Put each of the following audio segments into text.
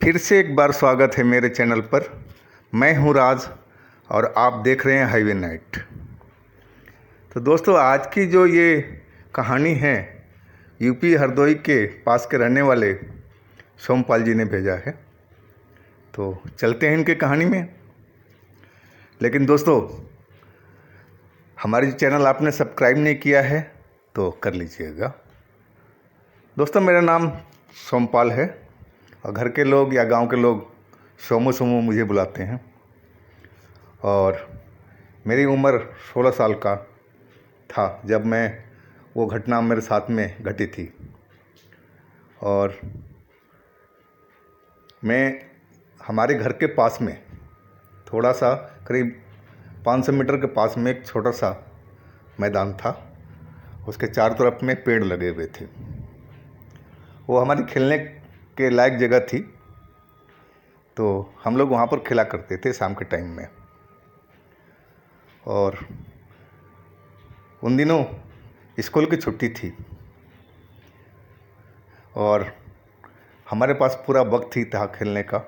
फिर से एक बार स्वागत है मेरे चैनल पर। मैं हूं राज और आप देख रहे हैं हाईवे नाइट। तो दोस्तों, आज की जो ये कहानी है यूपी हरदोई के पास के रहने वाले सोमपाल जी ने भेजा है। तो चलते हैं इनके कहानी में। लेकिन दोस्तों, हमारे चैनल आपने सब्सक्राइब नहीं किया है तो कर लीजिएगा। दोस्तों, मेरा नाम सोमपाल है और घर के लोग या गांव के लोग सोमू सोमू मुझे बुलाते हैं। और मेरी उम्र 16 साल का था जब वो घटना मेरे साथ में घटी थी। और मैं हमारे घर के पास में थोड़ा सा करीब 500 मीटर के पास में एक छोटा सा मैदान था। उसके चारों तरफ में पेड़ लगे हुए थे। वो हमारी खेलने के लायक जगह थी, तो हम लोग वहाँ पर खेला करते थे शाम के टाइम में। और उन दिनों स्कूल की छुट्टी थी और हमारे पास पूरा वक्त ही था खेलने का।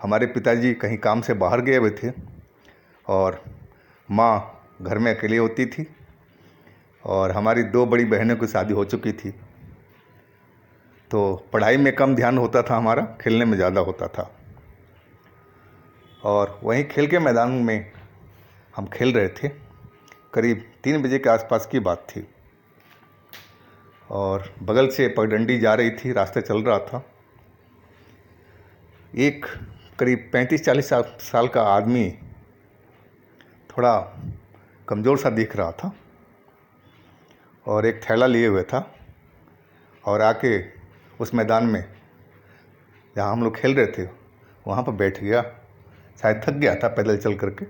हमारे पिताजी कहीं काम से बाहर गए हुए थे और माँ घर में अकेली होती थी और हमारी 2 बड़ी बहनों की शादी हो चुकी थी। तो पढ़ाई में कम ध्यान होता था हमारा, खेलने में ज़्यादा होता था। और वहीं खेल के मैदान में हम खेल रहे थे। करीब 3 बजे के आसपास की बात थी और बगल से पगडंडी जा रही थी, रास्ते चल रहा था। एक करीब 35-40 साल का आदमी, थोड़ा कमज़ोर सा दिख रहा था और एक थैला लिए हुए था और आके उस मैदान में जहाँ हम लोग खेल रहे थे वहाँ पर बैठ गया। शायद थक गया था पैदल चल करके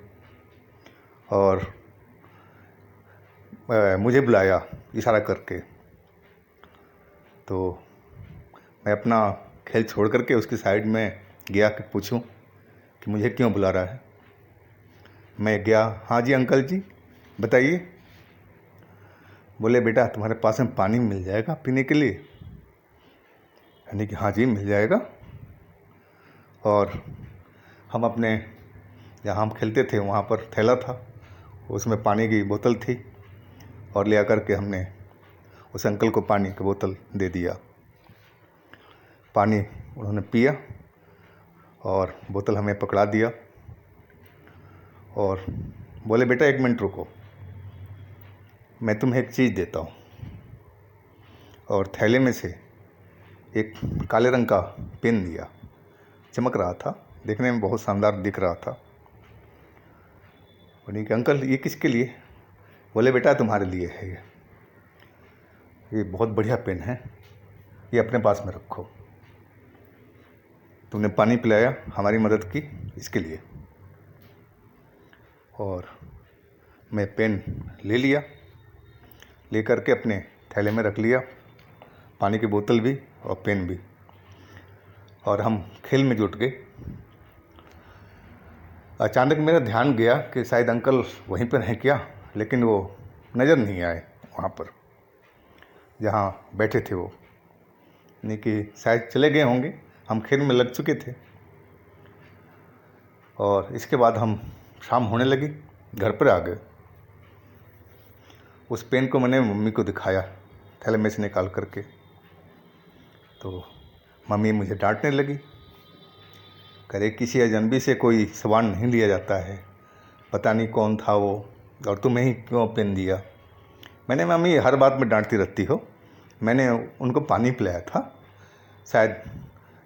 और मुझे बुलाया इशारा करके। तो मैं अपना खेल छोड़ करके उसकी साइड में गया कि पूछूं कि मुझे क्यों बुला रहा है। मैं गया, हाँ जी अंकल जी बताइए। बोले, बेटा तुम्हारे पास में पानी मिल जाएगा पीने के लिए? यानी कि हाँ जी मिल जाएगा। और हम अपने जहाँ हम खेलते थे वहाँ पर थैला था, उसमें पानी की बोतल थी और ले आकर के हमने उस अंकल को पानी की बोतल दे दिया। पानी उन्होंने पिया और बोतल हमें पकड़ा दिया और बोले, बेटा 1 मिनट रुको, मैं तुम्हें एक चीज़ देता हूँ। और थैले में से एक काले रंग का पेन दिया, चमक रहा था, देखने में बहुत शानदार दिख रहा था। बोले कि अंकल ये किसके लिए? बोले, बेटा तुम्हारे लिए है ये बहुत बढ़िया पेन है, ये अपने पास में रखो। तुमने पानी पिलाया, हमारी मदद की, इसके लिए। और मैं पेन ले लिया, ले करके अपने थैले में रख लिया, पानी की बोतल भी और पेन भी। और हम खेल में जुट गए। अचानक मेरा ध्यान गया कि शायद अंकल वहीं पर हैं क्या, लेकिन वो नज़र नहीं आए वहाँ पर जहाँ बैठे थे वो, यानी कि शायद चले गए होंगे, हम खेल में लग चुके थे। और इसके बाद हम शाम होने लगी, घर पर आ गए। उस पेन को मैंने मम्मी को दिखाया थैले में से निकाल करके। तो मम्मी मुझे डांटने लगी, करे किसी अजनबी से कोई सामान नहीं लिया जाता है, पता नहीं कौन था वो और तुम्हें ही क्यों पेन दिया। मैंने, मम्मी हर बात में डांटती रहती हो, मैंने उनको पानी पिलाया था, शायद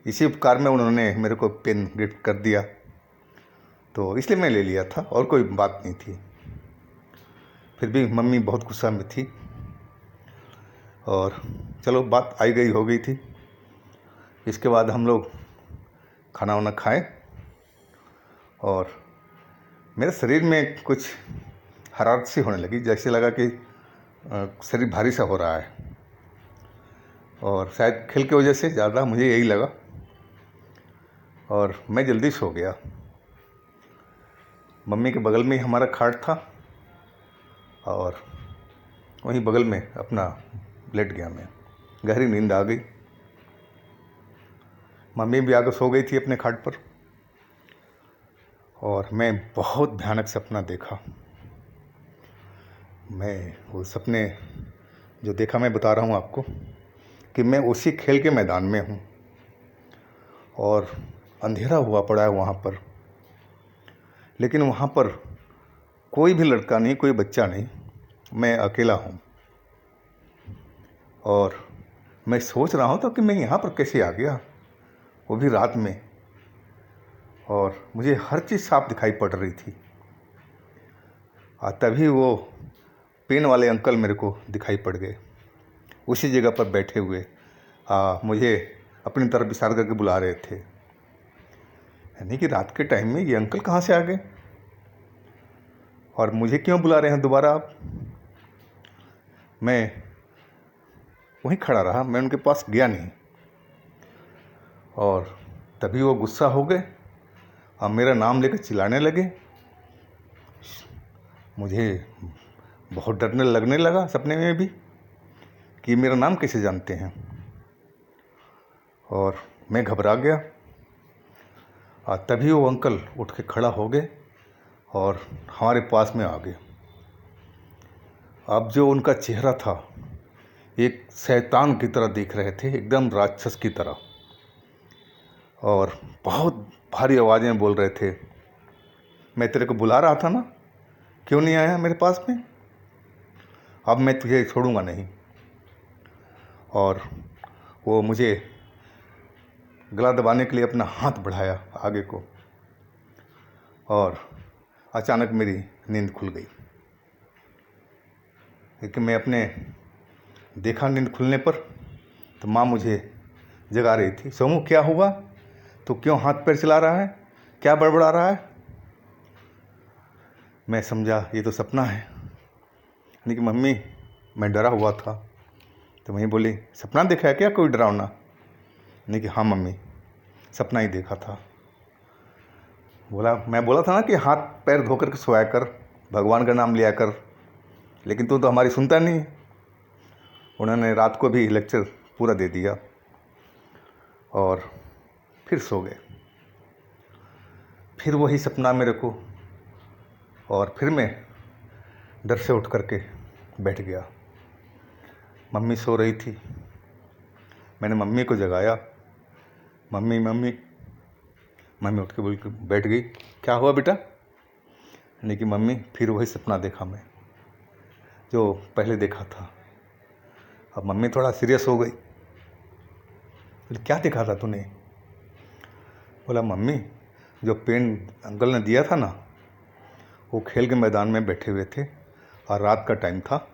इसी उपकार में उन्होंने मेरे को पेन गिफ्ट कर दिया, तो इसलिए मैं ले लिया था और कोई बात नहीं थी। फिर भी मम्मी बहुत गुस्सा में थी और चलो बात आई गई हो गई थी। इसके बाद हम लोग खाना वाना खाए और मेरे शरीर में कुछ हरारत सी होने लगी, जैसे लगा कि शरीर भारी सा हो रहा है और शायद खेल की वजह से ज़्यादा मुझे यही लगा और मैं जल्दी सो गया। मम्मी के बगल में ही हमारा खाट था और वहीं बगल में अपना लेट गया मैं। गहरी नींद आ गई। मम्मी भी आगे सो गई थी अपने खाट पर, और मैं बहुत भयानक सपना देखा। मैं वो सपने जो देखा मैं बता रहा हूँ आपको कि मैं उसी खेल के मैदान में हूँ और अंधेरा हुआ पड़ा है वहाँ पर, लेकिन वहाँ पर कोई भी लड़का नहीं, कोई बच्चा नहीं, मैं अकेला हूँ। और मैं सोच रहा हूँ तो कि मैं यहाँ पर कैसे आ गया, वो भी रात में, और मुझे हर चीज़ साफ दिखाई पड़ रही थी। तभी वो पेन वाले अंकल मेरे को दिखाई पड़ गए, उसी जगह पर बैठे हुए मुझे अपनी तरफ इशारा करके बुला रहे थे। यानी कि रात के टाइम में ये अंकल कहाँ से आ गए और मुझे क्यों बुला रहे हैं दोबारा आप। मैं वहीं खड़ा रहा, मैं उनके पास गया नहीं। और तभी वो गुस्सा हो गए और मेरा नाम लेकर चिल्लाने लगे। मुझे बहुत डरने लगने लगा सपने में भी कि मेरा नाम कैसे जानते हैं, और मैं घबरा गया। तभी वो अंकल उठ के खड़ा हो गए और हमारे पास में आ गए। अब जो उनका चेहरा था, एक शैतान की तरह दिख रहे थे, एकदम राक्षस की तरह, और बहुत भारी आवाज़ में बोल रहे थे, मैं तेरे को बुला रहा था ना, क्यों नहीं आया मेरे पास में, अब मैं तुझे छोड़ूंगा नहीं। और वो मुझे गला दबाने के लिए अपना हाथ बढ़ाया आगे को, और अचानक मेरी नींद खुल गई। लेकिन मैं अपने देखा नींद खुलने पर तो माँ मुझे जगा रही थी। सोमू क्या हुआ, तो क्यों हाथ पैर चला रहा है, क्या बड़बड़ा रहा है। मैं समझा ये तो सपना है। यानी कि मम्मी, मैं डरा हुआ था, तो वहीं बोली सपना देखा है क्या कोई डरावना। नहीं कि हाँ मम्मी, सपना ही देखा था। मैं बोला था ना कि हाथ पैर धो कर के सोया कर, भगवान का नाम लिया कर, लेकिन तू तो हमारी सुनता नहीं। उन्होंने रात को भी लेक्चर पूरा दे दिया और फिर सो गए। फिर वही सपना मेरे को, और फिर मैं डर से उठ करके बैठ गया। मम्मी सो रही थी, मैंने मम्मी को जगाया, मम्मी मम्मी। मम्मी उठ के बोल के बैठ गई, क्या हुआ बेटा। यानी कि मम्मी, फिर वही सपना देखा मैं जो पहले देखा था। अब मम्मी थोड़ा सीरियस हो गई, बोले क्या देखा था तूने। बोला मम्मी, जो पेन अंकल ने दिया था ना, वो खेल के मैदान में बैठे हुए थे और रात का टाइम था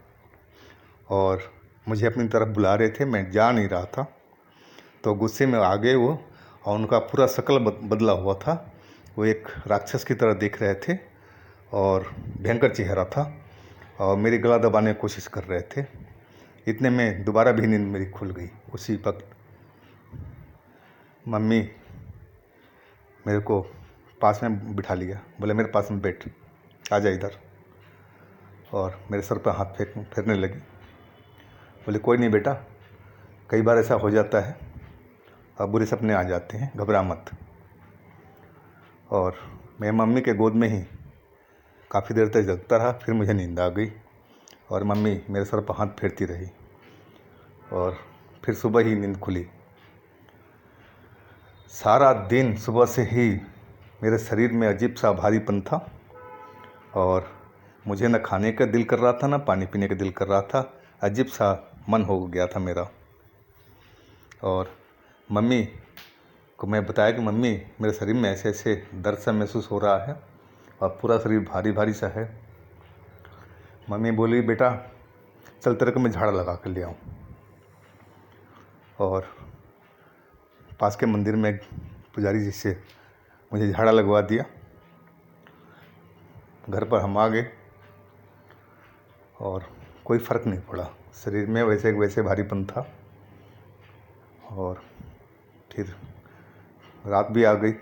और मुझे अपनी तरफ बुला रहे थे, मैं जा नहीं रहा था। तो गुस्से में आ गए वो, और उनका पूरा शक्ल बदला हुआ था। वो एक राक्षस की तरह दिख रहे थे और भयंकर चेहरा था, और मेरी गला दबाने की कोशिश कर रहे थे। इतने में दोबारा भी नींद मेरी खुल गई। उसी वक्त मम्मी मेरे को पास में बिठा लिया, बोले मेरे पास में बैठ, आ जा इधर, और मेरे सर पर हाथ फेरने लगी। बोले कोई नहीं बेटा, कई बार ऐसा हो जाता है, अब बुरे सपने आ जाते हैं, घबरा मत। और मैं मम्मी के गोद में ही काफ़ी देर तक जगता रहा। फिर मुझे नींद आ गई और मम्मी मेरे सर पर हाथ फेरती रही, और फिर सुबह ही नींद खुली। सारा दिन सुबह से ही मेरे शरीर में अजीब सा भारीपन था, और मुझे न खाने का दिल कर रहा था, न पानी पीने का दिल कर रहा था। अजीब सा मन हो गया था मेरा। और मम्मी को मैं बताया कि मम्मी, मेरे शरीर में ऐसे ऐसे दर्द सा महसूस हो रहा है और पूरा शरीर भारी भारी सा है। मम्मी बोली बेटा चल तेरे को मैं झाड़ा लगा कर ले आऊँ। और पास के मंदिर में पुजारी जी से मुझे झाड़ा लगवा दिया। घर पर हम आ गए और कोई फ़र्क नहीं पड़ा, शरीर में वैसे वैसे भारीपन था। और फिर रात भी आ गई।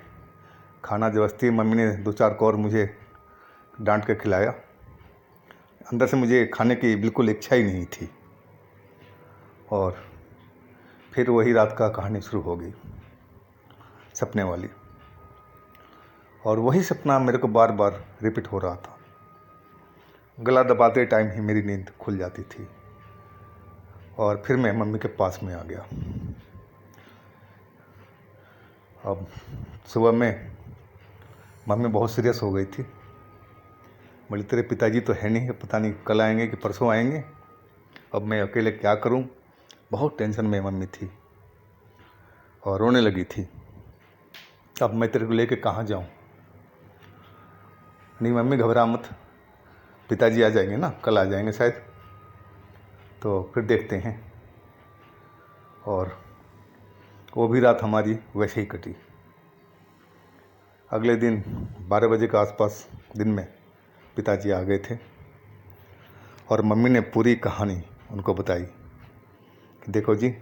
खाना जबरदस्ती मम्मी ने 2-4 कौर मुझे डांट के खिलाया। अंदर से मुझे खाने की बिल्कुल इच्छा ही नहीं थी। और फिर वही रात का कहानी शुरू हो गई। सपने वाली। और वही सपना मेरे को बार बार रिपीट हो रहा था। गला दबाते टाइम ही मेरी नींद खुल जाती थी और फिर मैं मम्मी के पास में आ गया। अब सुबह में मम्मी बहुत सीरियस हो गई थी। बोली तेरे पिताजी तो है नहीं, पता नहीं कल आएंगे कि परसों आएंगे, अब मैं अकेले क्या करूं। बहुत टेंशन में मम्मी थी और रोने लगी थी। अब मैं तेरे को लेके कहाँ जाऊं। नहीं मम्मी घबरा मत, पिताजी आ जाएंगे ना, कल आ जाएंगे शायद, तो फिर देखते हैं। और वो भी रात हमारी वैसे ही कटी। अगले दिन 12 बजे के आसपास दिन में पिताजी आ गए थे और मम्मी ने पूरी कहानी उनको बताई कि देखो जी,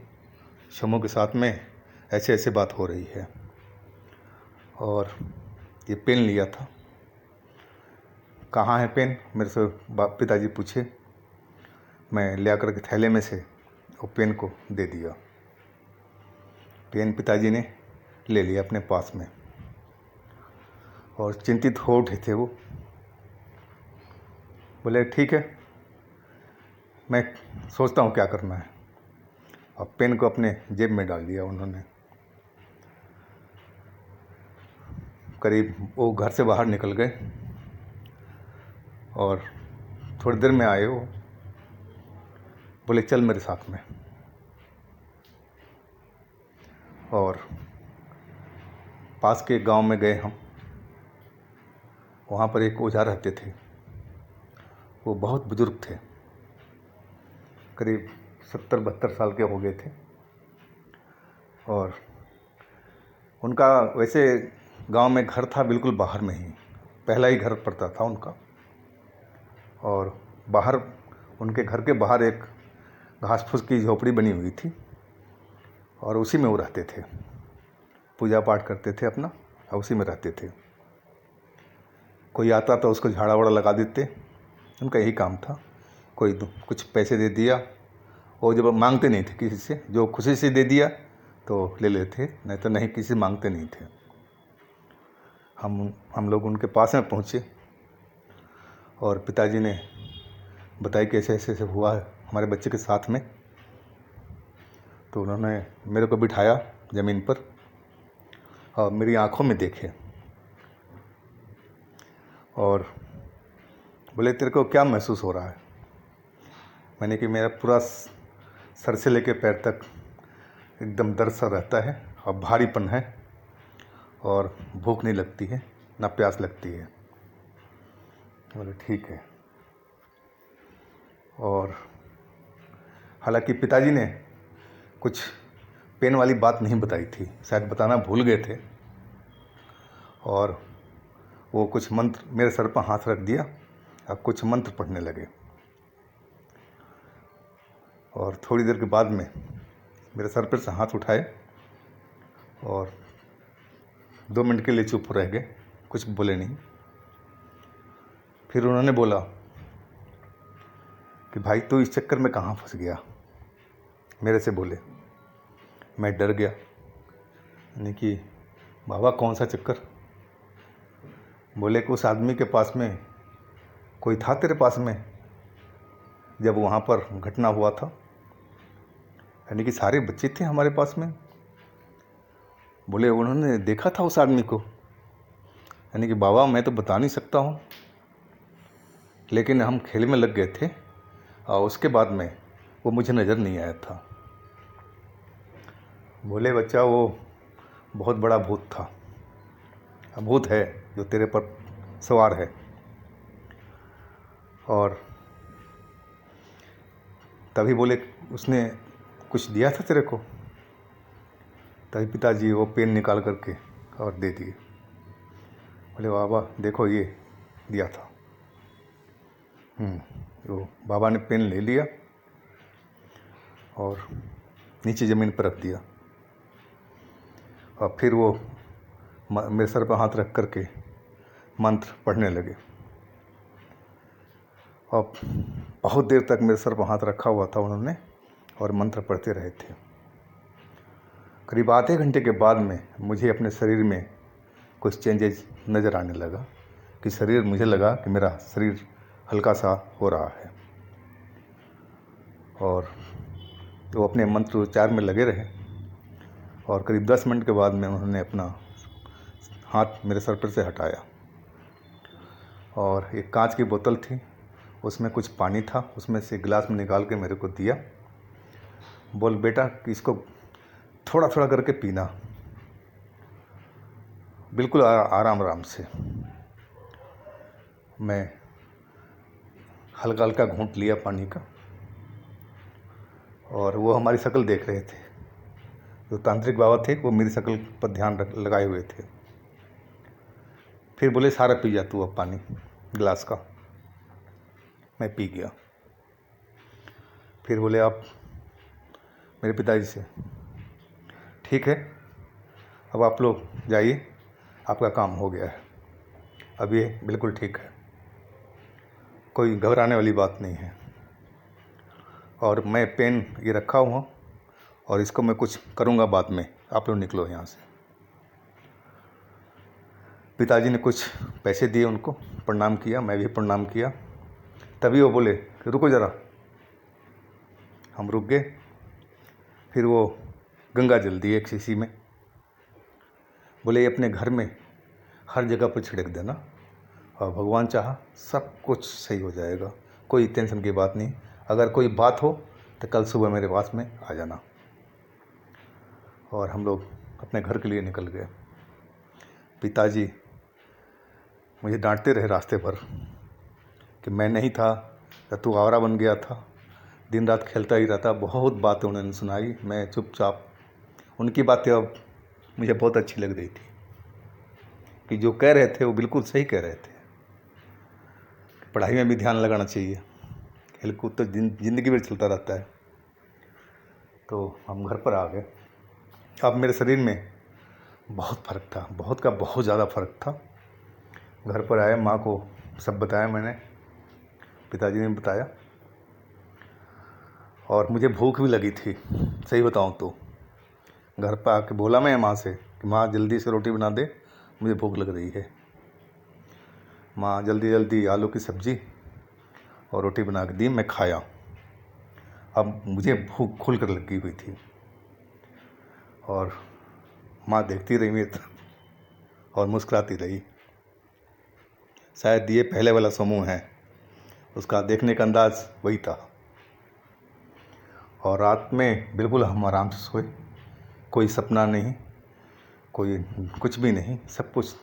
शमू के साथ में ऐसे ऐसे बात हो रही है और ये पेन लिया था। कहाँ है पेन, मेरे से पिताजी पूछे। मैं ले आकर के थैले में से वो पेन को दे दिया। पेन पिताजी ने ले लिया अपने पास में और चिंतित हो उठे थे वो। बोले ठीक है, मैं सोचता हूँ क्या करना है। और पेन को अपने जेब में डाल दिया उन्होंने। करीब वो घर से बाहर निकल गए और थोड़ी देर में आए वो। बोले चल मेरे साथ में। और पास के गांव में गए हम। वहाँ पर एक ओझा रहते थे। वो बहुत बुजुर्ग थे, करीब 70-72 साल के हो गए थे। और उनका वैसे गांव में घर था बिल्कुल बाहर में ही, पहला ही घर पड़ता था उनका। और बाहर उनके घर के बाहर एक घास फूस की झोपड़ी बनी हुई थी और उसी में वो रहते थे, पूजा पाठ करते थे अपना और उसी में रहते थे। कोई आता तो उसको झाड़ा वाड़ा लगा देते, उनका यही काम था। कोई कुछ पैसे दे दिया, वो जब मांगते नहीं थे किसी से, जो खुशी से दे दिया तो ले लेते, नहीं तो नहीं, किसी मांगते नहीं थे। हम लोग उनके पास में पहुँचे और पिताजी ने बताया कि ऐसे ऐसे हुआ है हमारे बच्चे के साथ में। तो उन्होंने मेरे को बिठाया ज़मीन पर और मेरी आंखों में देखे और बोले तेरे को क्या महसूस हो रहा है। मैंने कि मेरा पूरा सर से लेके पैर तक एकदम दर्द सा रहता है और भारीपन है और भूख नहीं लगती है, ना प्यास लगती है। बोले ठीक है। और हालांकि पिताजी ने कुछ पेन वाली बात नहीं बताई थी, शायद बताना भूल गए थे। और वो कुछ मंत्र मेरे सर पर हाथ रख दिया और कुछ मंत्र पढ़ने लगे। और थोड़ी देर के बाद में मेरे सर पर से हाथ उठाए और 2 मिनट के लिए चुप रह गए, कुछ बोले नहीं। फिर उन्होंने बोला कि भाई तू इस चक्कर में कहाँ फंस गया, मेरे से बोले। मैं डर गया, यानी कि बाबा कौन सा चक्कर। बोले कि उस आदमी के पास में कोई था तेरे पास में जब वहाँ पर घटना हुआ था, यानी कि सारे बच्चे थे हमारे पास में। बोले उन्होंने देखा था उस आदमी को। यानी कि बाबा मैं तो बता नहीं सकता हूँ, लेकिन हम खेल में लग गए थे और उसके बाद में वो मुझे नज़र नहीं आया था। बोले बच्चा वो बहुत बड़ा भूत था, भूत है जो तेरे पर सवार है। और तभी बोले उसने कुछ दिया था तेरे को। तभी पिताजी वो पेन निकाल करके और दे दिए। बोले बाबा देखो ये दिया था। तो बाबा ने पेन ले लिया और नीचे ज़मीन पर रख दिया और फिर वो मेरे सर पर हाथ रख करके मंत्र पढ़ने लगे। और बहुत देर तक मेरे सर पर हाथ रखा हुआ था उन्होंने और मंत्र पढ़ते रहे थे। करीब आधे घंटे के बाद में मुझे अपने शरीर में कुछ चेंजेस नज़र आने लगा कि मुझे लगा कि मेरा शरीर हल्का सा हो रहा है। और तो अपने मंत्रोच्चार में लगे रहे और करीब 10 मिनट के बाद में उन्होंने अपना हाथ मेरे सर पर से हटाया और एक कांच की बोतल थी, उसमें कुछ पानी था, उसमें से गिलास में निकाल के मेरे को दिया। बोल बेटा कि इसको थोड़ा थोड़ा करके पीना, बिल्कुल आराम आराम से। मैं हल्का हल्का घूंट लिया पानी का और वो हमारी शक्ल देख रहे थे। जो तांत्रिक बाबा थे वो मेरी शक्ल पर ध्यान लगाए हुए थे। फिर बोले सारा पी जा तू अब पानी गिलास का। मैं पी गया। फिर बोले आप मेरे पिताजी से, ठीक है अब आप लोग जाइए, आपका काम हो गया है, अब ये बिल्कुल ठीक है, कोई घबराने वाली बात नहीं है। और मैं पेन ये रखा हुआ और इसको मैं कुछ करूँगा बाद में, आप लोग निकलो यहाँ से। पिताजी ने कुछ पैसे दिए, उनको प्रणाम किया, मैं भी प्रणाम किया। तभी वो बोले कि रुको ज़रा। हम रुक गए। फिर वो गंगा जल दी एक शीशी में। बोले ये अपने घर में हर जगह पर छिड़क देना और भगवान चाहा सब कुछ सही हो जाएगा, कोई टेंशन की बात नहीं। अगर कोई बात हो तो कल सुबह मेरे पास में आ जाना। और हम लोग अपने घर के लिए निकल गए। पिताजी मुझे डांटते रहे रास्ते पर कि मैं नहीं था या तू आवारा बन गया था, दिन रात खेलता ही रहता। बहुत बातें उन्होंने सुनाई, मैं चुपचाप। उनकी बातें अब मुझे बहुत अच्छी लग रही थी कि जो कह रहे थे वो बिल्कुल सही कह रहे थे। पढ़ाई में भी ध्यान लगाना चाहिए, खेल कूद तो ज़िंदगी भर चलता रहता है। तो हम घर पर आ गए। अब मेरे शरीर में बहुत फ़र्क था, बहुत का बहुत ज़्यादा फ़र्क था। घर पर आया, माँ को सब बताया मैंने, पिताजी ने बताया। और मुझे भूख भी लगी थी, सही बताऊँ तो। घर पर आके बोला मैं माँ से कि माँ जल्दी से रोटी बना दे, मुझे भूख लग रही है। माँ जल्दी जल्दी आलू की सब्ज़ी और रोटी बना के दी, मैं खाया। अब मुझे भूख खुल कर लगी हुई थी और माँ देखती रही मेरी तरफ और मुस्कुराती रही। शायद ये पहले वाला समूह है, उसका देखने का अंदाज़ वही था। और रात में बिल्कुल हम आराम से सोए, कोई सपना नहीं, कोई कुछ भी नहीं, सब कुछ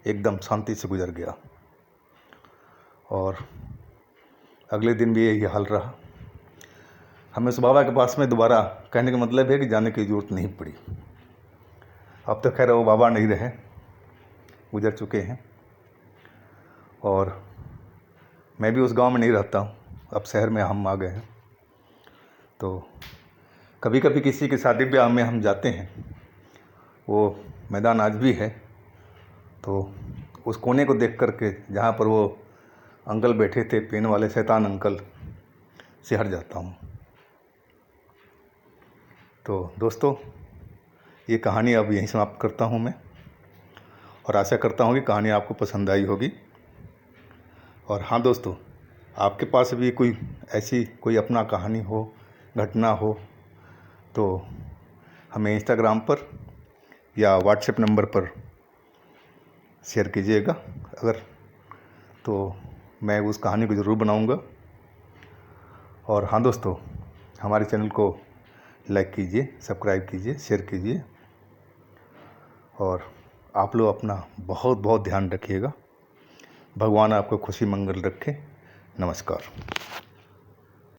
एकदम शांति से गुजर गया। और अगले दिन भी यही हाल रहा। हमें उस बाबा के पास में दोबारा, कहने का मतलब है कि जाने की ज़रूरत नहीं पड़ी। अब तो खैर वो बाबा नहीं रहे, गुजर चुके हैं। और मैं भी उस गांव में नहीं रहता हूँ, अब शहर में हम आ गए हैं। तो कभी कभी किसी की शादी ब्याह में हम जाते हैं, वो मैदान आज भी है। तो उस कोने को देख कर के जहाँ पर वो अंकल बैठे थे, पेन वाले शैतान अंकल, से हट जाता हूँ। तो दोस्तों, ये कहानी अब यहीं समाप्त करता हूँ मैं, और आशा करता हूँ कि कहानी आपको पसंद आई होगी। और हाँ दोस्तों, आपके पास भी कोई ऐसी कोई अपना कहानी हो, घटना हो, तो हमें इंस्टाग्राम पर या व्हाट्सएप नंबर पर शेयर कीजिएगा। अगर तो मैं उस कहानी को ज़रूर बनाऊंगा। और हाँ दोस्तों, हमारे चैनल को लाइक कीजिए, सब्सक्राइब कीजिए, शेयर कीजिए। और आप लोग अपना बहुत बहुत ध्यान रखिएगा। भगवान आपको खुशी मंगल रखे। नमस्कार।